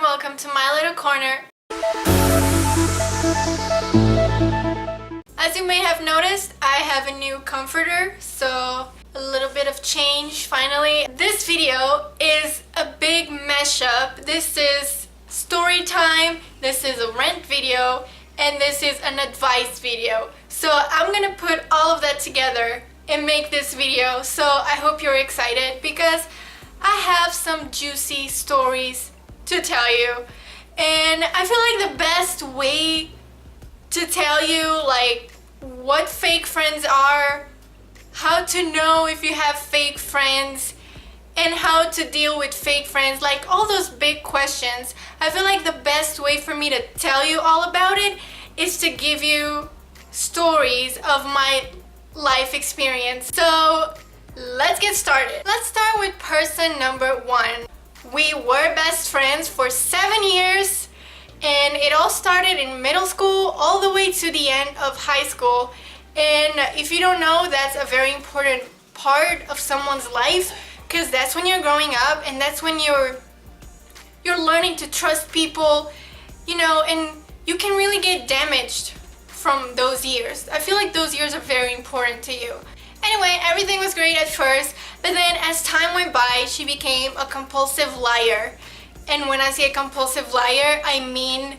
welcome to my little corner. As you may have noticed, I have a new comforter, so a little bit of change finally. This video is a big mashup. This is story time, this is a rant video, and this is an advice video. So I'm gonna put all of that together and make this video, so I hope you're excited because I have some juicy stories to tell you. And I feel like the best way to tell you like what fake friends are, how to know if you have fake friends, and how to deal with fake friends, like all those big questions. I feel like the best way for me to tell you all about it is to give you stories of my life experience. So let's get started. Let's start with person number one. We were best friends for 7 years, and it all started in middle school all the way to the end of high school. And if you don't know, that's a very important part of someone's life, because that's when you're growing up and that's when you're learning to trust people, you know, and you can really get damaged from those years. I feel like those years are very important to you. Anyway, everything was great at first, but then as time went by, she became a compulsive liar. And when I say a compulsive liar, I mean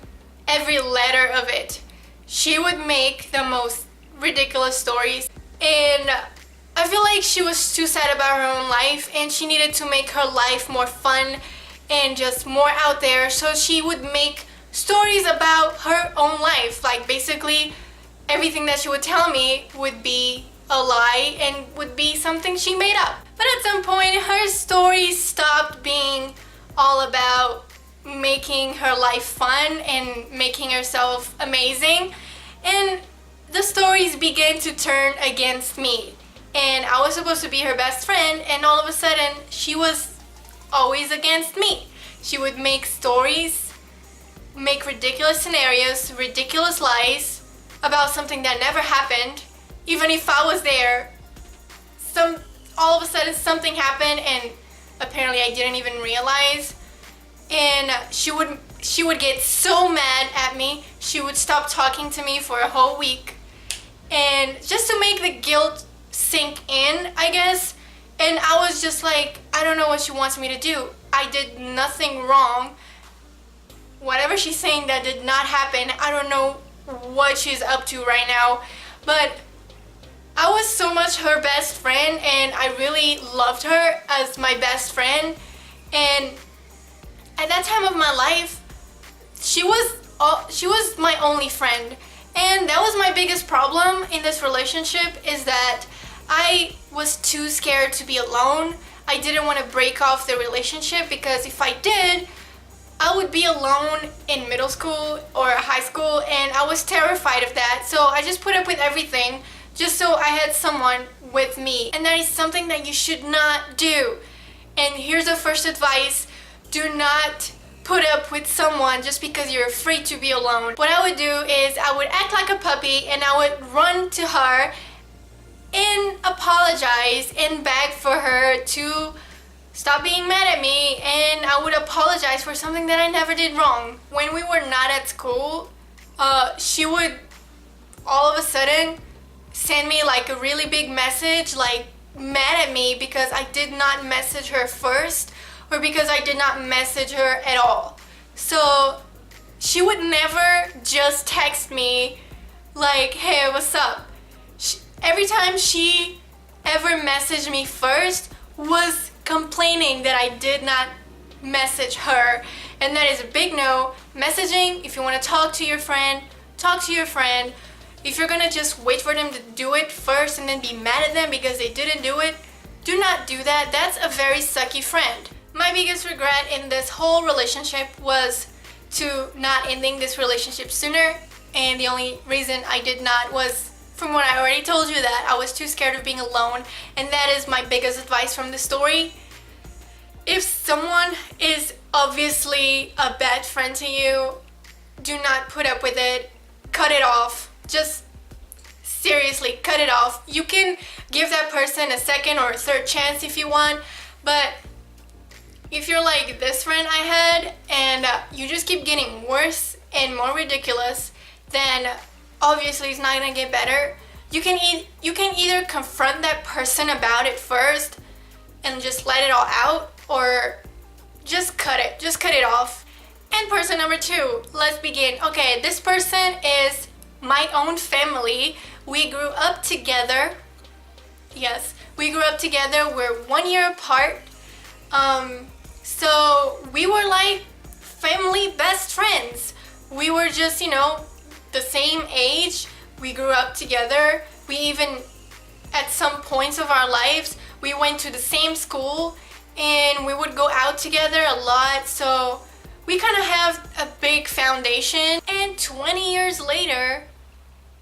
every letter of it. She would make the most ridiculous stories, and I feel like she was too sad about her own life and she needed to make her life more fun and just more out there, so she would make stories about her own life. Like basically everything that she would tell me would be a lie and would be something she made up. But at some point her stories stopped being all about making her life fun and making herself amazing, and the stories began to turn against me. And I was supposed to be her best friend, and all of a sudden she was always against me. She would make stories, make ridiculous scenarios, ridiculous lies about something that never happened. Even if I was there, all of a sudden something happened and apparently I didn't even realize. And she would get so mad at me. She would stop talking to me for a whole week. And just to make the guilt sink in, I guess. And I was just like, I don't know what she wants me to do. I did nothing wrong. Whatever she's saying that did not happen, I don't know what she's up to right now. But I was so much her best friend, and I really loved her as my best friend. And at that time of my life, she was my only friend. And that was my biggest problem in this relationship, is that I was too scared to be alone. I didn't want to break off the relationship, because if I did, I would be alone in middle school or high school, and I was terrified of that. So I just put up with everything just so I had someone with me. And that is something that you should not do. And here's the first advice: do not put up with someone just because you're afraid to be alone. What I would do is I would act like a puppy, and I would run to her and apologize and beg for her to stop being mad at me, and I would apologize for something that I never did wrong. When we were not at school, she would all of a sudden send me like a really big message, like mad at me because I did not message her first, or because I did not message her at all. So she would never just text me like, hey, what's up? Every time she ever messaged me first was complaining that I did not message her. And that is a big no. Messaging, if you want to talk to your friend, talk to your friend. If you're gonna just wait for them to do it first and then be mad at them because they didn't do it, do not do that. That's a very sucky friend. My biggest regret in this whole relationship was to not ending this relationship sooner, and the only reason I did not was, from what I already told you, that I was too scared of being alone. And that is my biggest advice from the story. If someone is obviously a bad friend to you, do not put up with it. Cut it off. Just seriously, cut it off. You can give that person a second or a third chance if you want, but if you're like this friend I had, and you just keep getting worse and more ridiculous, then obviously it's not gonna get better. You can either confront that person about it first and just let it all out, or just cut it off. And person number 2, let's begin. Okay, this person is my own family. We grew up together. Yes, we grew up together. We're 1 year apart. So we were like family best friends. We were just, the same age. We grew up together. We even, at some points of our lives, we went to the same school and we would go out together a lot. So we kind of have a big foundation. And 20 years later,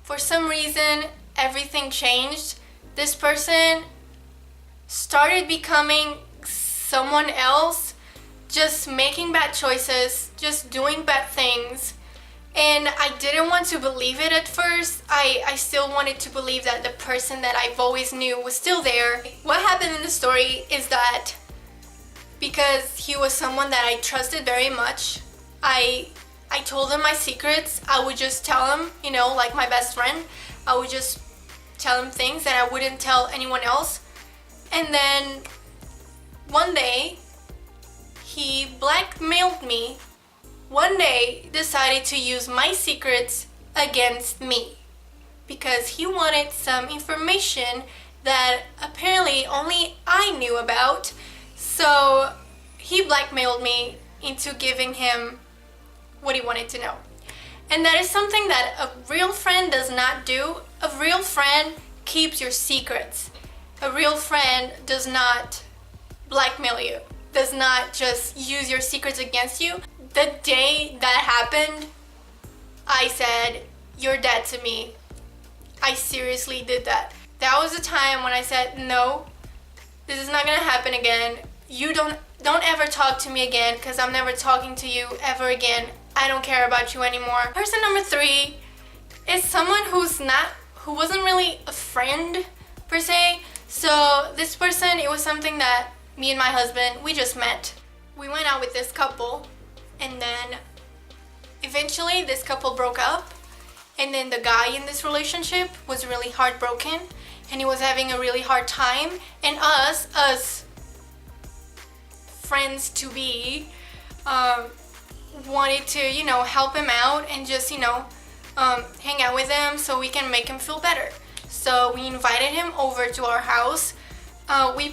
for some reason, everything changed. This person started becoming someone else, just making bad choices, just doing bad things. And I didn't want to believe it at first. I still wanted to believe that the person that I've always knew was still there. What happened in the story is that because he was someone that I trusted very much, I told him my secrets. I would just tell him, like my best friend, I would just tell him things that I wouldn't tell anyone else. And then one day, he blackmailed me. One day, decided to use my secrets against me because he wanted some information that apparently only I knew about. So he blackmailed me into giving him what he wanted to know. And that is something that a real friend does not do. A real friend keeps your secrets. A real friend does not blackmail you, does not just use your secrets against you. The day that happened, I said, "You're dead to me." I seriously did that. That was the time when I said, "No, this is not gonna happen again. You don't ever talk to me again, because I'm never talking to you ever again. I don't care about you anymore." Person number 3 is someone who wasn't really a friend per se. So this person, it was something that me and my husband, we just met. We went out with this couple, and then eventually this couple broke up, and then the guy in this relationship was really heartbroken, and he was having a really hard time, and us friends to be, wanted to, help him out and just, hang out with him so we can make him feel better. So we invited him over to our house. We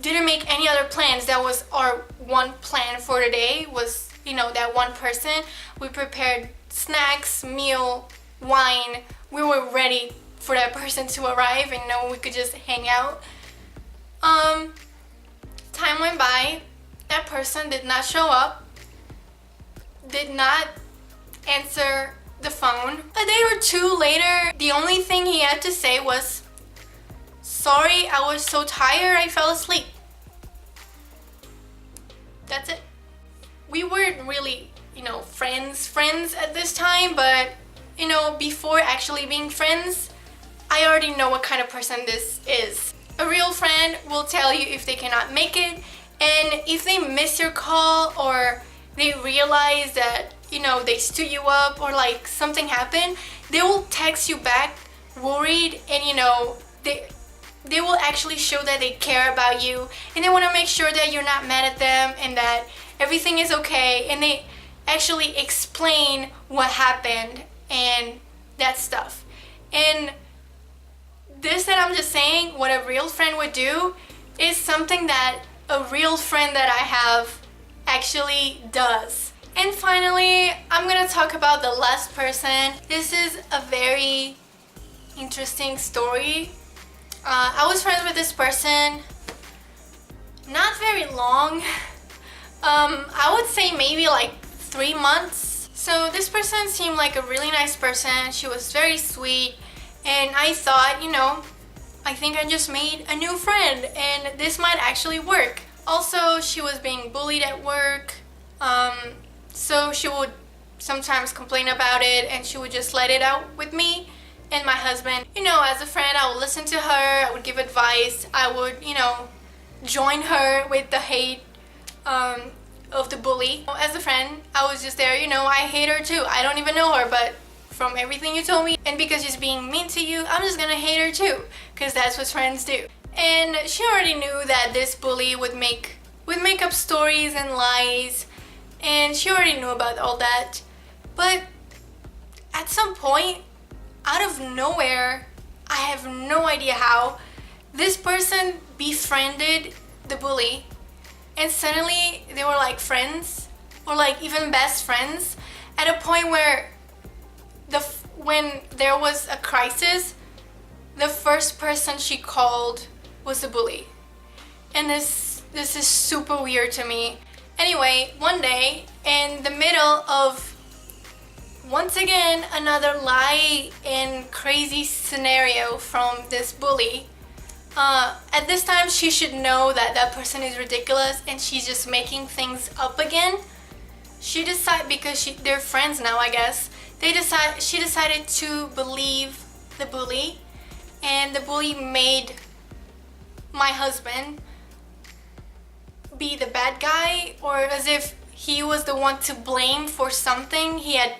didn't make any other plans. That was our one plan for the day, was, that one person. We prepared snacks, meal, wine. We were ready for that person to arrive and we could just hang out. Time went by. That person did not show up, did not answer the phone. A day or 2 later, the only thing he had to say was, "Sorry, I was so tired, I fell asleep." That's it. We weren't really, friends at this time, but, before actually being friends, I already know what kind of person this is. A real friend will tell you if they cannot make it, and if they miss your call or they realize that, they stood you up or like something happened, they will text you back worried, and they will actually show that they care about you, and they want to make sure that you're not mad at them and that everything is okay, and they actually explain what happened and that stuff. And this that I'm just saying, what a real friend would do, is something that a real friend that I have actually does. And finally, I'm gonna talk about the last person. This is a very interesting story. I was friends with this person not very long. I would say maybe like 3 months. So this person seemed like a really nice person. She was very sweet, and I thought, I think I just made a new friend and this might actually work. Also, she was being bullied at work, so she would sometimes complain about it, and she would just let it out with me and my husband. As a friend, I would listen to her, I would give advice, I would, join her with the hate. of the bully. As a friend, I was just there, you know, I hate her too. I don't even know her, but from everything you told me, and because she's being mean to you, I'm just gonna hate her too, because that's what friends do. And she already knew that this bully would make up stories and lies, and she already knew about all that. But at some point, out of nowhere, I have no idea how, this person befriended the bully, and suddenly they were like friends, or like even best friends, at a point where when there was a crisis, the first person she called was the bully. And this is super weird to me. Anyway, one day, in the middle of, once again, another lie and crazy scenario from this bully, at this time she should know that that person is ridiculous and she's just making things up again. She decided, because they're friends now, I guess, she decided to believe the bully, and the bully made my husband be the bad guy, or as if he was the one to blame for something. He had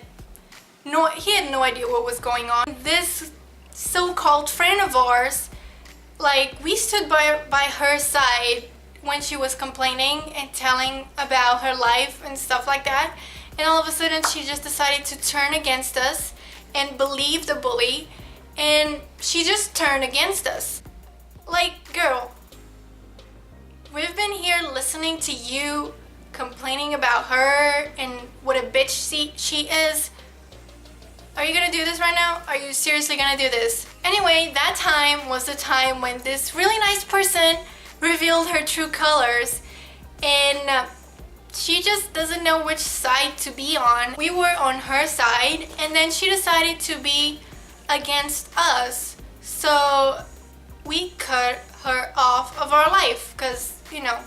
no idea what was going on. This so-called friend of ours, like, we stood by her side when she was complaining and telling about her life and stuff like that, and all of a sudden she just decided to turn against us and believe the bully, and she just turned against us. Like, girl, we've been here listening to you complaining about her and what a bitch she is. Are you gonna do this right now? Are you seriously gonna do this? Anyway, that time was the time when this really nice person revealed her true colors, and she just doesn't know which side to be on. We were on her side, and then she decided to be against us. So we cut her off of our life, because, you know,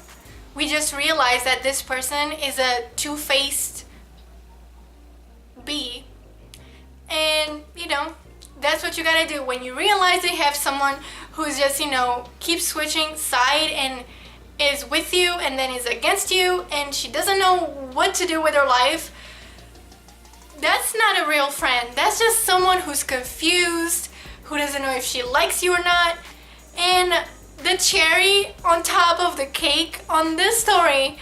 we just realized that this person is a two-faced bee. And, you know, that's what you gotta do when you realize that you have someone who's just, you know, keeps switching side and is with you and then is against you, and she doesn't know what to do with her life. That's not a real friend. That's just someone who's confused, who doesn't know if she likes you or not. And the cherry on top of the cake on this story,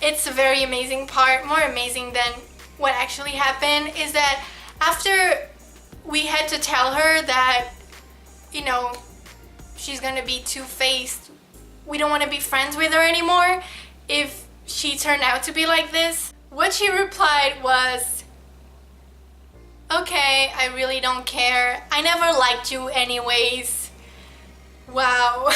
it's a very amazing part, more amazing than what actually happened, is that after we had to tell her that, you know, she's gonna be two-faced, we don't want to be friends with her anymore if she turned out to be like this, what she replied was, okay, I really don't care. I never liked you anyways. Wow.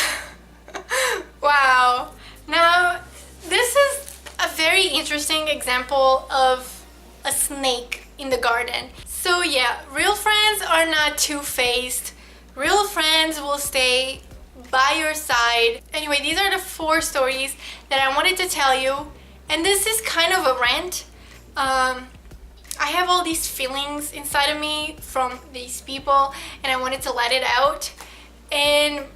Wow. Now, this is a very interesting example of a snake in the garden. So yeah, real friends are not two-faced. Real friends will stay by your side. Anyway, these are the 4 stories that I wanted to tell you, and this is kind of a rant. I have all these feelings inside of me from these people, and I wanted to let it out, and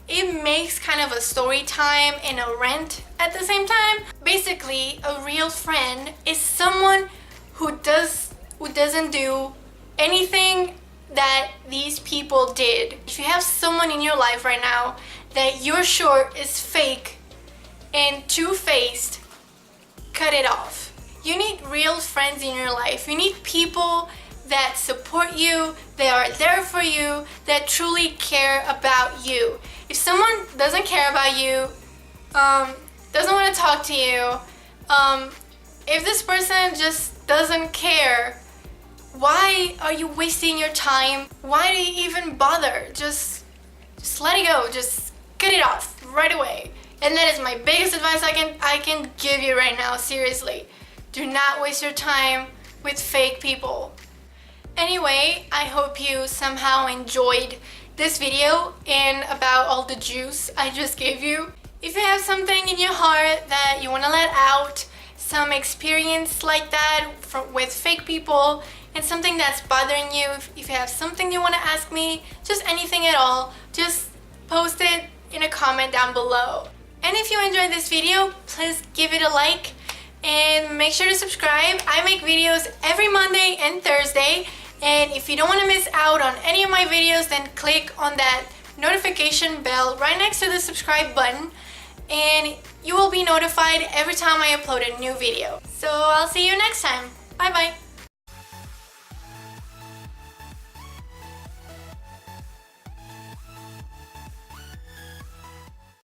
it makes kind of a story time and a rant at the same time. Basically, a real friend is someone who doesn't do anything that these people did. If you have someone in your life right now that you're sure is fake and two-faced, cut it off. You need real friends in your life. You need people that support you, that are there for you, that truly care about you. If someone doesn't care about you, doesn't want to talk to you, if this person just doesn't care, why are you wasting your time? Why do you even bother? Just let it go. Just cut it off right away. And that is my biggest advice I can give you right now, seriously. Do not waste your time with fake people. Anyway, I hope you somehow enjoyed this video and about all the juice I just gave you. If you have something in your heart that you want to let out, some experience like that with fake people, and something that's bothering you, if you have something you want to ask me, just anything at all, just post it in a comment down below. And if you enjoyed this video, please give it a like make sure to subscribe. I make videos every Monday and Thursday. And if you don't want to miss out on any of my videos, then click on that notification bell right next to the subscribe button. And you will be notified every time I upload a new video. So I'll see you next time. Bye bye.